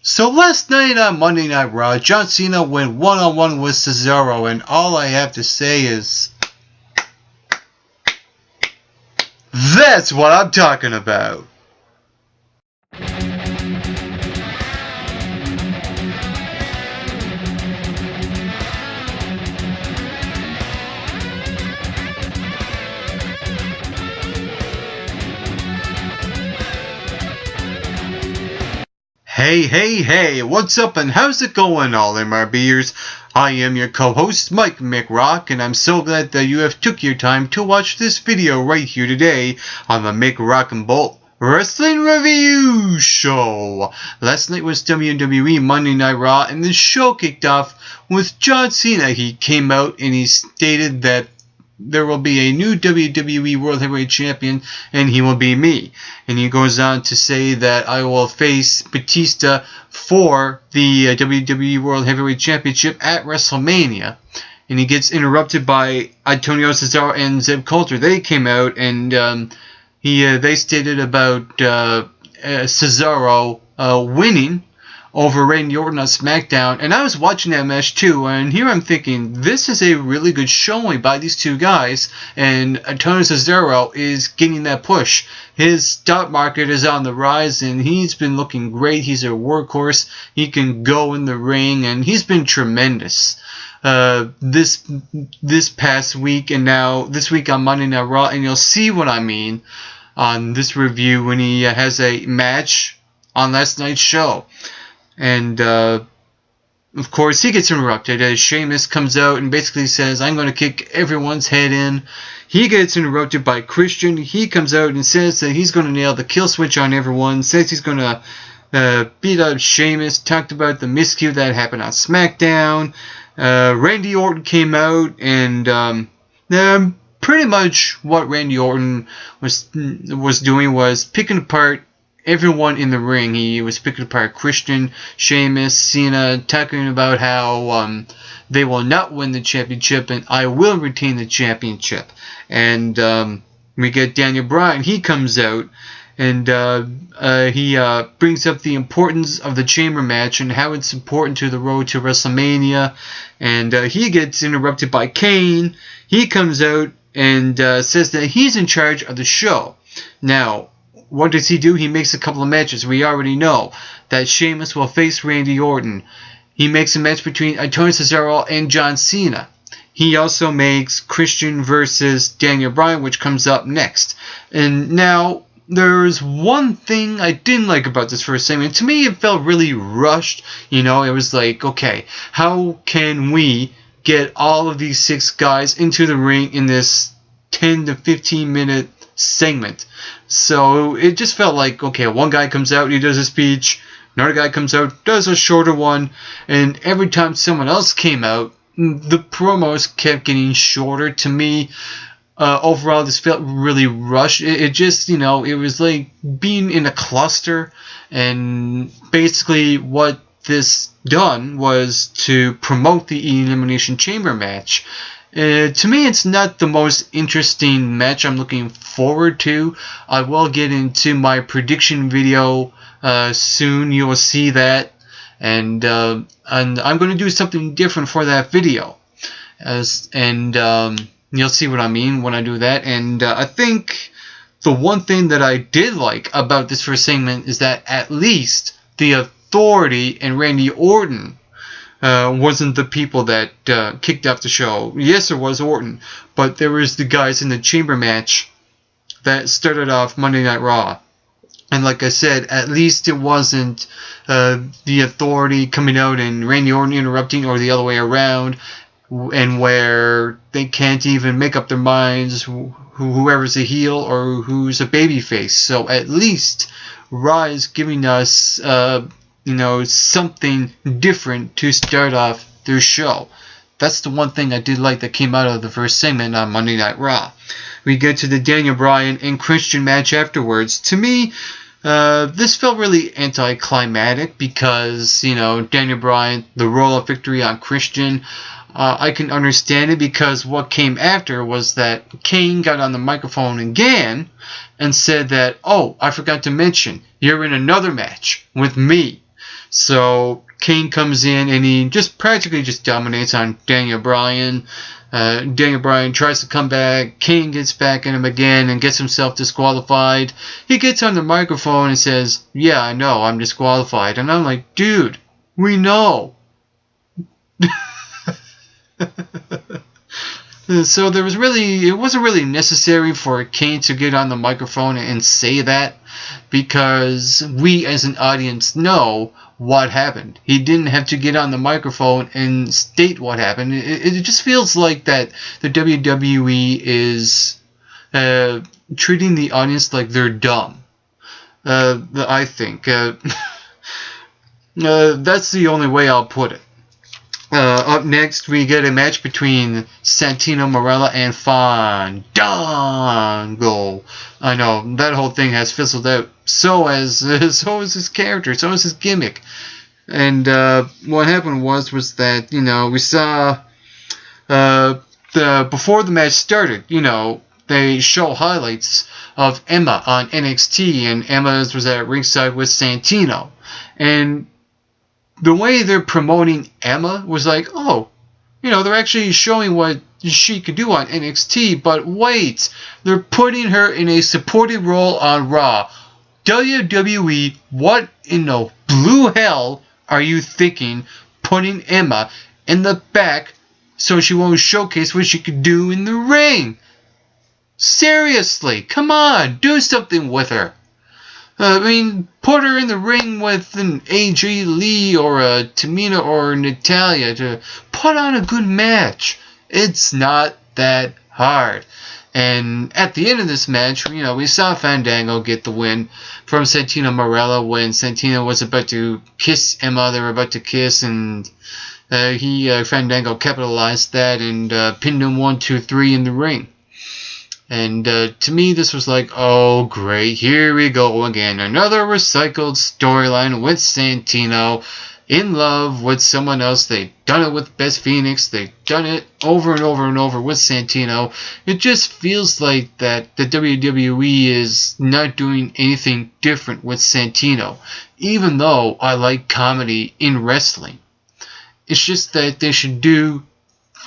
So last night on Monday Night Raw, John Cena went one-on-one with Cesaro, and all I have to say is, that's what I'm talking about. Hey, what's up and how's it going, all MRBers? I am your co-host, Mike McRock, and I'm so glad that you have took your time to watch this video right here today on the McRock and Bolt Wrestling Review Show. Last night was WWE Monday Night Raw, and the show kicked off with John Cena. He came out and he stated that there will be a new WWE World Heavyweight Champion, and he will be me. And he goes on to say that I will face Batista for the WWE World Heavyweight Championship at WrestleMania. And he gets interrupted by Antonio Cesaro and Zeb Coulter. They came out and they stated about Cesaro winning over Randy Orton on SmackDown, and I was watching that match too, and here I'm thinking, this is a really good showing by these two guys, and Antonio Cesaro is getting that push. His stock market is on the rise, and he's been looking great. He's a workhorse. He can go in the ring, and he's been tremendous. This past week, and now this week on Monday Night Raw, and you'll see what I mean on this review when he has a match on last night's show. And, of course, he gets interrupted as Sheamus comes out and basically says, I'm going to kick everyone's head in. He gets interrupted by Christian. He comes out and says that he's going to nail the kill switch on everyone. Says he's going to beat up Sheamus. Talked about the miscue that happened on SmackDown. Randy Orton came out and pretty much what Randy Orton was doing was picking apart everyone in the ring. He was picking apart Christian, Sheamus, Cena, talking about how they will not win the championship and I will retain the championship. And we get Daniel Bryan. He comes out and he brings up the importance of the chamber match and how it's important to the road to WrestleMania. And he gets interrupted by Kane. He comes out and says that he's in charge of the show. Now, what does he do? He makes a couple of matches. We already know that Sheamus will face Randy Orton. He makes a match between Antonio Cesaro and John Cena. He also makes Christian versus Daniel Bryan, which comes up next. And now, there's one thing I didn't like about this first segment. To me, it felt really rushed. You know, it was like, okay, how can we get all of these 6 guys into the ring in this 10 to 15 minute segment? So it just felt like, okay, one guy comes out, he does a speech, another guy comes out, does a shorter one, and every time someone else came out, the promos kept getting shorter. To me, overall, this felt really rushed. It just, you know, it was like being in a cluster, and basically what this done was to promote the Elimination Chamber match. To me, it's not the most interesting match I'm looking forward to. I will get into my prediction video soon. You will see that. And I'm going to do something different for that video. You'll see what I mean when I do that. And I think the one thing that I did like about this first segment is that at least the Authority and Randy Orton wasn't the people that kicked off the show. Yes, there was Orton, but there was the guys in the chamber match that started off Monday Night Raw. And like I said, at least it wasn't the Authority coming out and Randy Orton interrupting, or the other way around, and where they can't even make up their minds whoever's a heel or who's a babyface. So at least Raw is giving us something different to start off their show. That's the one thing I did like that came out of the first segment on Monday Night Raw. We get to the Daniel Bryan and Christian match afterwards. To me, this felt really anticlimactic because, Daniel Bryan, the roll-up victory on Christian, I can understand it because what came after was that Kane got on the microphone again and said that, oh, I forgot to mention, you're in another match with me. So Kane comes in and he just practically just dominates on Daniel Bryan. Daniel Bryan tries to come back. Kane gets back at him again and gets himself disqualified. He gets on the microphone and says, "Yeah, I know, I'm disqualified." And I'm like, dude, we know. So it wasn't really necessary for Kane to get on the microphone and say that, because we as an audience know what happened. He didn't have to get on the microphone and state what happened. It just feels like that the WWE is treating the audience like they're dumb. I think. That's the only way I'll put it. Up next, we get a match between Santino Marella and Fandango. I know, that whole thing has fizzled out. So has his character, so is his gimmick. And what happened was that, we saw before the match started, they show highlights of Emma on NXT, and Emma was at ringside with Santino. And the way they're promoting Emma was like, oh, they're actually showing what she could do on NXT, but wait, they're putting her in a supporting role on Raw. WWE, what in the blue hell are you thinking, putting Emma in the back so she won't showcase what she could do in the ring? Seriously, come on, do something with her. Put her in the ring with an AJ Lee or a Tamina or Natalya to put on a good match. It's not that hard. And at the end of this match, we saw Fandango get the win from Santino Marella when Santino was about to kiss Emma. They were about to kiss, and Fandango capitalized that and pinned him 1, 2, 3 in the ring. And to me, this was like, oh great, here we go again. Another recycled storyline with Santino in love with someone else. They've done it with Beth Phoenix. They've done it over and over and over with Santino. It just feels like that the WWE is not doing anything different with Santino, even though I like comedy in wrestling. It's just that they should do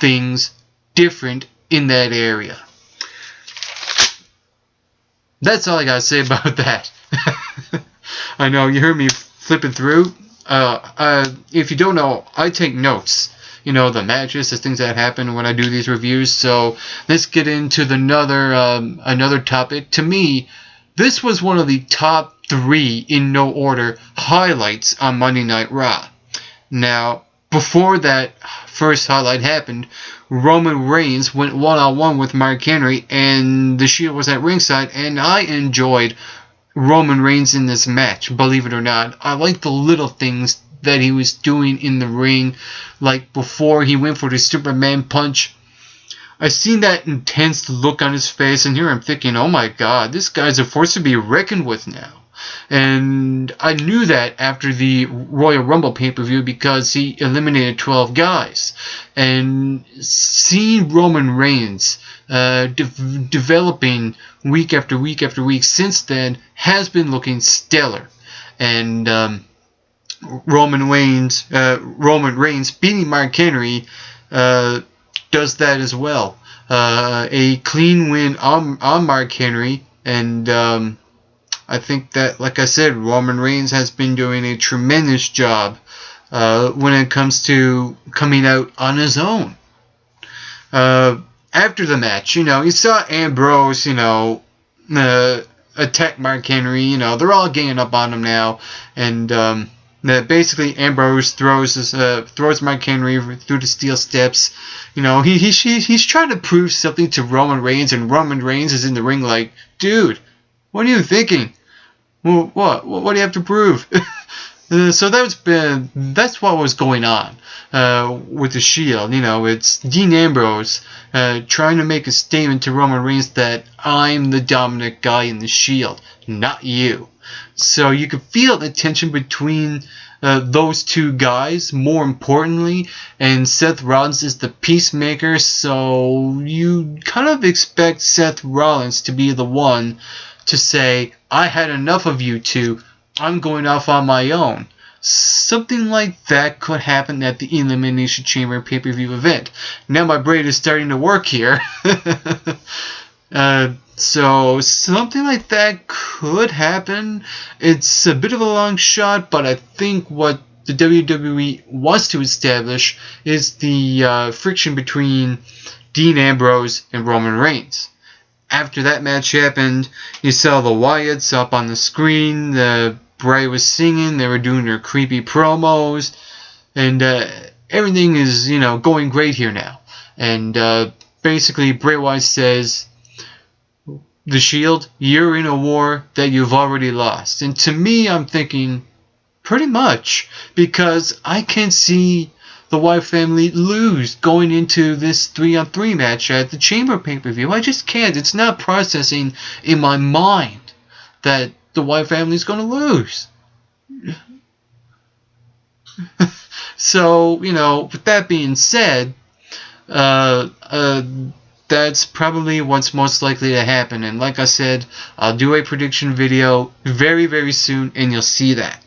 things different in that area. That's all I gotta say about that. I know, you heard me flipping through. If you don't know, I take notes. The matches, the things that happen when I do these reviews. So let's get into another topic. To me, this was one of the top 3, in no order, highlights on Monday Night Raw. Now, before that first highlight happened, Roman Reigns went one-on-one with Mark Henry, and the Shield was at ringside, and I enjoyed Roman Reigns in this match, believe it or not. I like the little things that he was doing in the ring, like before he went for the Superman punch. I seen that intense look on his face, and here I'm thinking, oh my god, this guy's a force to be reckoned with now. And I knew that after the Royal Rumble pay-per-view because he eliminated 12 guys. And seeing Roman Reigns developing week after week after week since then has been looking stellar. And Roman Reigns beating Mark Henry does that as well. A clean win on Mark Henry, and I think that, like I said, Roman Reigns has been doing a tremendous job when it comes to coming out on his own. After the match, you saw Ambrose, attack Mark Henry. They're all ganging up on him now, and basically Ambrose throws Mark Henry through the steel steps. He's trying to prove something to Roman Reigns, and Roman Reigns is in the ring like, dude, what are you thinking? Well, what do you have to prove? So that's what was going on with the Shield. It's Dean Ambrose trying to make a statement to Roman Reigns that I'm the dominant guy in the Shield, not you. So you could feel the tension between those two guys, more importantly, and Seth Rollins is the peacemaker, so you kind of expect Seth Rollins to be the one to say, I had enough of you two, I'm going off on my own. something like that could happen at the Elimination Chamber pay-per-view event. Now my brain is starting to work here. So something like that could happen. It's a bit of a long shot, but I think what the WWE wants to establish is the friction between Dean Ambrose and Roman Reigns. After that match happened, you saw the Wyatts up on the screen. Bray was singing. They were doing their creepy promos, and everything is, going great here now. And basically, Bray Wyatt says, "The Shield, you're in a war that you've already lost." And to me, I'm thinking, pretty much, because I can see the Wyatt family lose going into this 3-on-3 match at the Chamber pay-per-view. I just can't. It's not processing in my mind that the Wyatt family is going to lose. So, with that being said, that's probably what's most likely to happen. And like I said, I'll do a prediction video very, very soon, and you'll see that.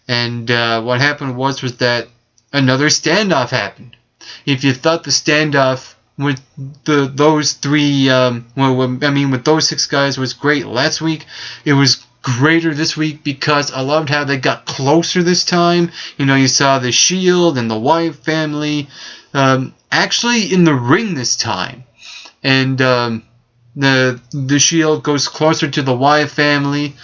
And what happened was that another standoff happened. If you thought the standoff with those three, with those 6 guys was great last week, it was greater this week because I loved how they got closer this time. You saw the Shield and the Wyatt family actually in the ring this time. And the Shield goes closer to the Wyatt family,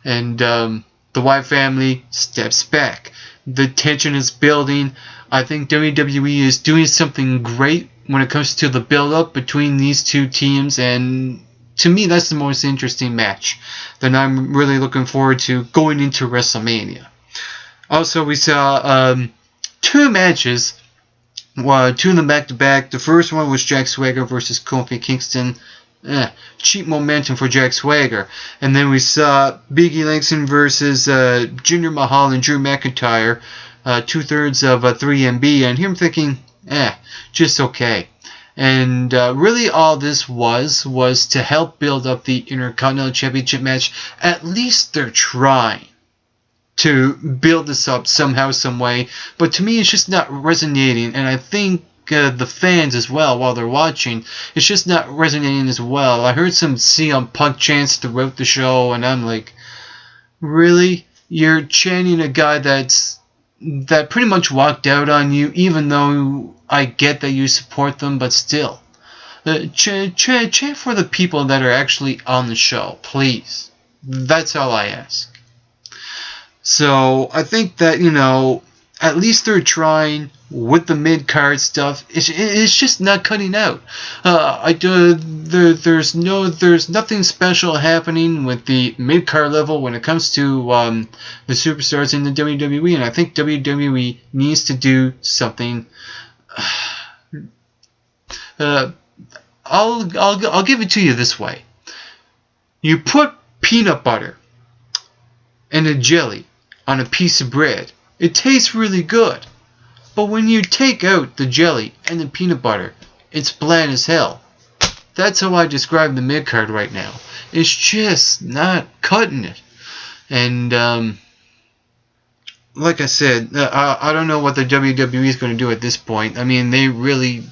and the Wyatt family steps back. The tension is building. I think WWE is doing something great when it comes to the build-up between these two teams, and to me, that's the most interesting match that I'm really looking forward to going into WrestleMania. Also, we saw 2 matches. 2 of them back-to-back. The first one was Jack Swagger versus Kofi Kingston. Cheap momentum for Jack Swagger. And then we saw Big E Langston versus Jinder Mahal and Drew McIntyre. 2/3 of 3MB. And here I'm thinking, just okay. And really all this was to help build up the Intercontinental Championship match. At least they're trying to build this up somehow, some way. But to me, it's just not resonating. And I think the fans as well, while they're watching, it's just not resonating as well. I heard some CM Punk chants throughout the show, and I'm like, really? You're chanting a guy that pretty much walked out on you, even though I get that you support them, but still. Chant for the people that are actually on the show, please. That's all I ask. So I think that, at least they're trying with the mid-card stuff. It's just not cutting out. There's nothing special happening with the mid-card level when it comes to the superstars in the WWE, and I think WWE needs to do something. I'll give it to you this way. You put peanut butter and a jelly on a piece of bread. It tastes really good. But when you take out the jelly and the peanut butter, it's bland as hell. That's how I describe the mid-card right now. It's just not cutting it. And like I said, I don't know what the WWE is going to do at this point. I mean, they really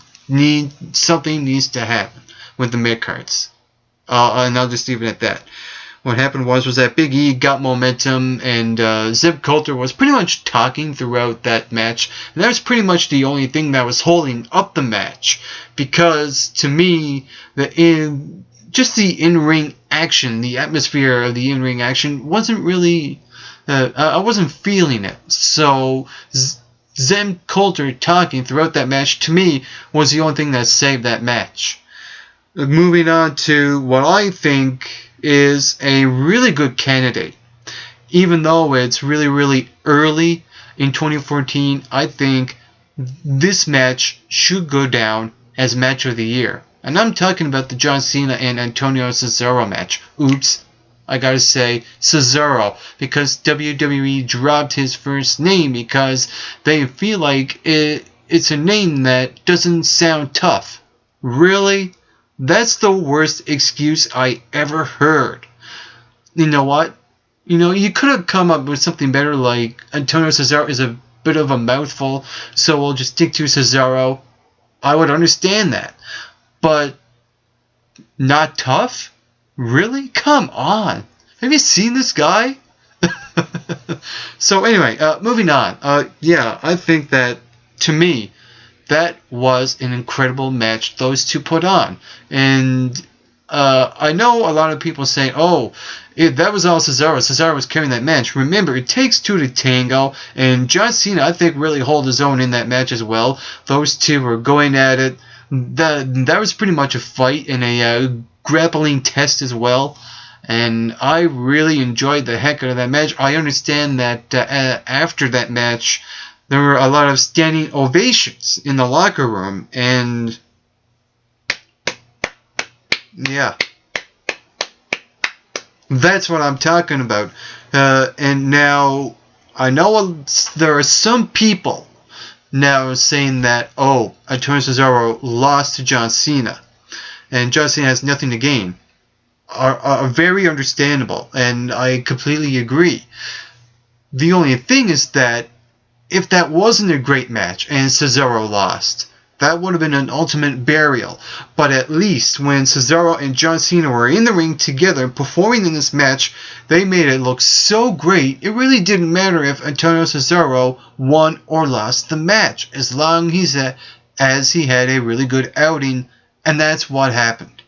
something needs to happen with the mid-cards. And I'll just leave it at that. What happened was that Big E got momentum, and Zeb Coulter was pretty much talking throughout that match. And that was pretty much the only thing that was holding up the match. Because, to me, just the in-ring action, the atmosphere of the in-ring action wasn't really... I wasn't feeling it. So, Zeb Coulter talking throughout that match, to me, was the only thing that saved that match. Moving on to what I think is a really good candidate. Even though it's really, really early in 2014, I think this match should go down as match of the year. And I'm talking about the John Cena and Antonio Cesaro match. Oops, I gotta say Cesaro, because WWE dropped his first name because they feel like it's a name that doesn't sound tough. Really? That's the worst excuse I ever heard. You know what? You could have come up with something better, like Antonio Cesaro is a bit of a mouthful, so we'll just stick to Cesaro. I would understand that. But not tough? Really? Come on. Have you seen this guy? So anyway, moving on. Yeah, I think that, to me, that was an incredible match those two put on. And I know a lot of people say, oh, that was all Cesaro. Cesaro was carrying that match. Remember, it takes two to tango, and John Cena, I think, really held his own in that match as well. Those two were going at it. That was pretty much a fight and a grappling test as well. And I really enjoyed the heck out of that match. I understand that after that match, there were a lot of standing ovations in the locker room. And yeah, that's what I'm talking about. And now, I know there are some people now saying that, oh, Antonio Cesaro lost to John Cena, and John Cena has nothing to gain. Are very understandable, and I completely agree. The only thing is that if that wasn't a great match and Cesaro lost, that would have been an ultimate burial. But at least when Cesaro and John Cena were in the ring together performing in this match, they made it look so great, it really didn't matter if Antonio Cesaro won or lost the match, as long as he had a really good outing, and that's what happened.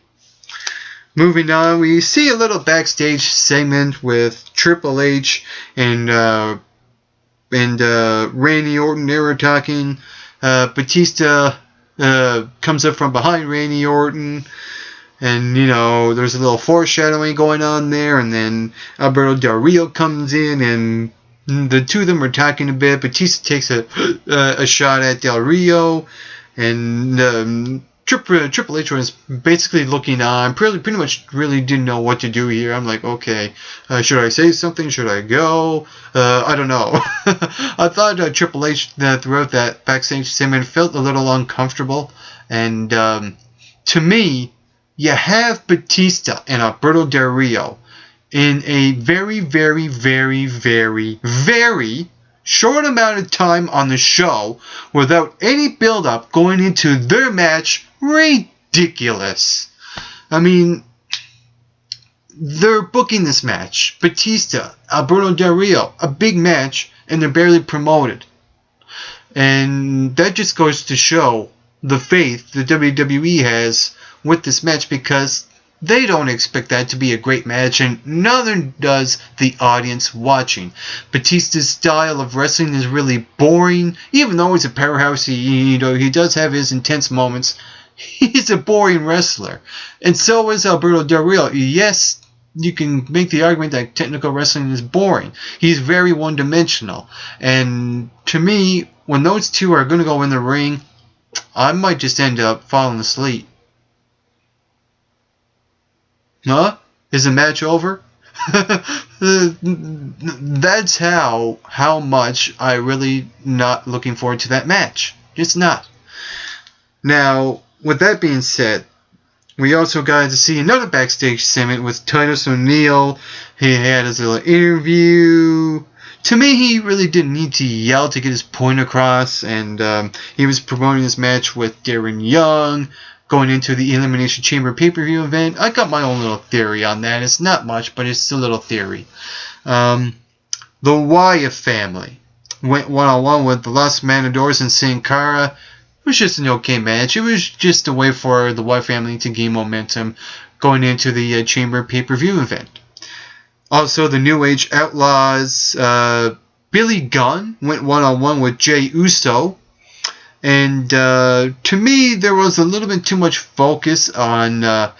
Moving on, we see a little backstage segment with Triple H and Randy Orton. They were talking. Batista comes up from behind Randy Orton, and there's a little foreshadowing going on there. And then Alberto Del Rio comes in, and the two of them are talking a bit. Batista takes a shot at Del Rio, and Triple H was basically looking on, pretty much really didn't know what to do here. I'm like, okay, should I say something? Should I go? I don't know. I thought Triple H throughout that backstage segment felt a little uncomfortable. And to me, you have Batista and Alberto Del Rio in a very, very, very, very, very short amount of time on the show without any build-up going into their match. Ridiculous. I mean, they're booking this match, Batista, Alberto Del Rio, a big match, and they're barely promoted. And that just goes to show the faith the WWE has with this match, because they don't expect that to be a great match, and neither does the audience watching. Batista's style of wrestling is really boring. Even though he's a powerhouse, he does have his intense moments. He's a boring wrestler. And so is Alberto Del Rio. Yes, you can make the argument that technical wrestling is boring. He's very one-dimensional. And to me, when those two are going to go in the ring, I might just end up falling asleep. Huh? Is the match over? That's how much I really not looking forward to that match. Just not. Now, with that being said, we also got to see another backstage segment with Titus O'Neil. He had his little interview. To me, he really didn't need to yell to get his point across, and he was promoting this match with Darren Young, going into the Elimination Chamber pay-per-view event. I got my own little theory on that. It's not much, but it's a little theory. The Wyatt family went one-on-one with the Los Matadors and Sin Cara. It was just an okay match. It was just a way for the Wyatt family to gain momentum going into the Chamber pay-per-view event. Also, the New Age Outlaws, Billy Gunn went one-on-one with Jey Uso. And to me, there was a little bit too much focus on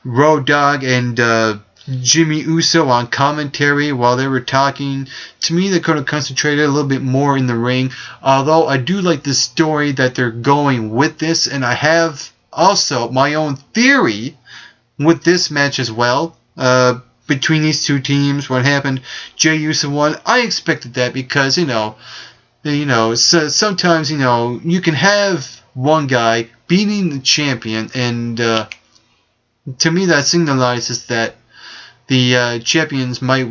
Road Dogg and Jimmy Uso on commentary while they were talking. To me, they could have concentrated a little bit more in the ring. Although I do like the story that they're going with this, and I have also my own theory with this match as well. Between these two teams, what happened? Jey Uso won. I expected that because so sometimes you can have one guy beating the champion, and to me that signifies that the champions might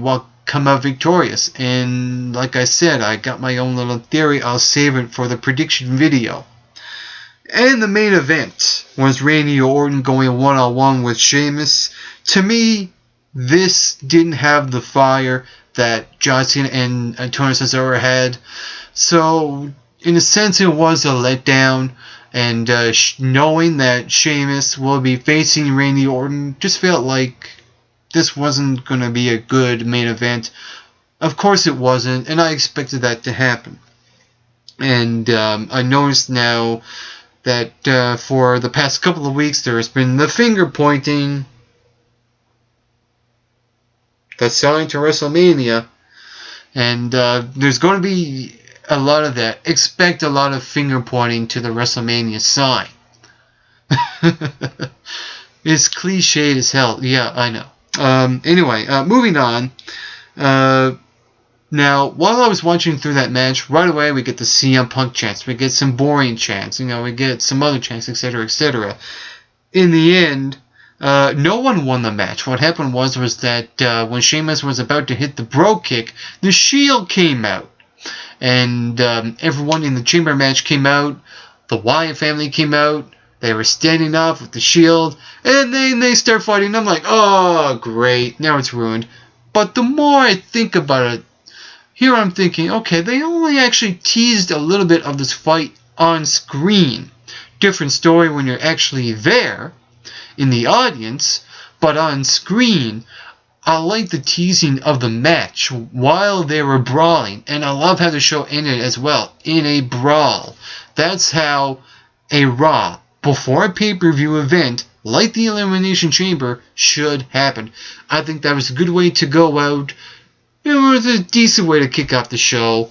come out victorious. And like I said, I got my own little theory. I'll save it for the prediction video. And the main event was Randy Orton going one-on-one with Sheamus. To me, this didn't have the fire that John Cena and Antonio Cesaro had. So, in a sense, it was a letdown. And knowing that Sheamus will be facing Randy Orton just felt like this wasn't going to be a good main event. Of course it wasn't, and I expected that to happen. And I noticed now that for the past couple of weeks there has been the finger pointing that's selling to WrestleMania, and there's going to be a lot of that. Expect a lot of finger pointing to the WrestleMania sign. It's cliched as hell. Yeah, I know. Anyway, moving on. Now, while I was watching through that match, right away we get the CM Punk chants. We get some boring chants. We get some other chants, etc., etc. In the end, no one won the match. What happened was that when Sheamus was about to hit the bro kick, the Shield came out. And everyone in the Chamber match came out. The Wyatt family came out. They were standing up with the Shield. And then they start fighting. I'm like, oh, great. Now it's ruined. But the more I think about it, here I'm thinking, okay, they only actually teased a little bit of this fight on screen. Different story when you're actually there in the audience. But on screen, I like the teasing of the match while they were brawling. And I love how the show ended as well, in a brawl. That's how a Raw, before a pay-per-view event, like the Elimination Chamber, should happen. I think that was a good way to go out. It was a decent way to kick off the show.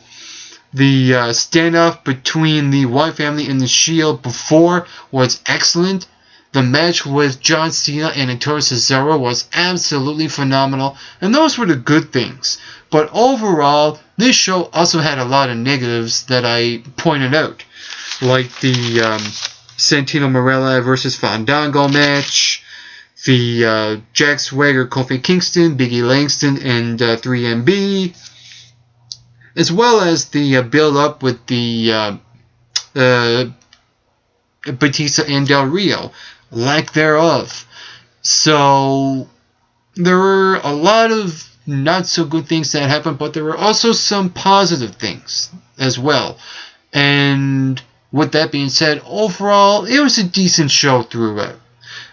The standoff between the Wyatt family and the Shield before was excellent. The match with John Cena and Antonio Cesaro was absolutely phenomenal, and those were the good things. But overall, this show also had a lot of negatives that I pointed out, like the Santino Marella versus Fandango match, the Jack Swagger, Kofi Kingston, Biggie Langston, and 3MB, as well as the build-up with the Batista and Del Rio. Lack thereof. So there were a lot of not so good things that happened, but there were also some positive things as well. And with that being said, overall, it was a decent show throughout.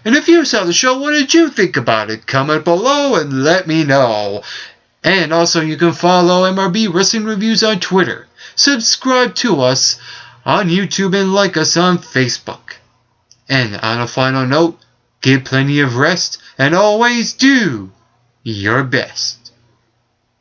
And if you saw the show, what did you think about it? Comment below and let me know. And also, you can follow MRB Wrestling Reviews on Twitter. Subscribe to us on YouTube and like us on Facebook. And on a final note, get plenty of rest and always do your best.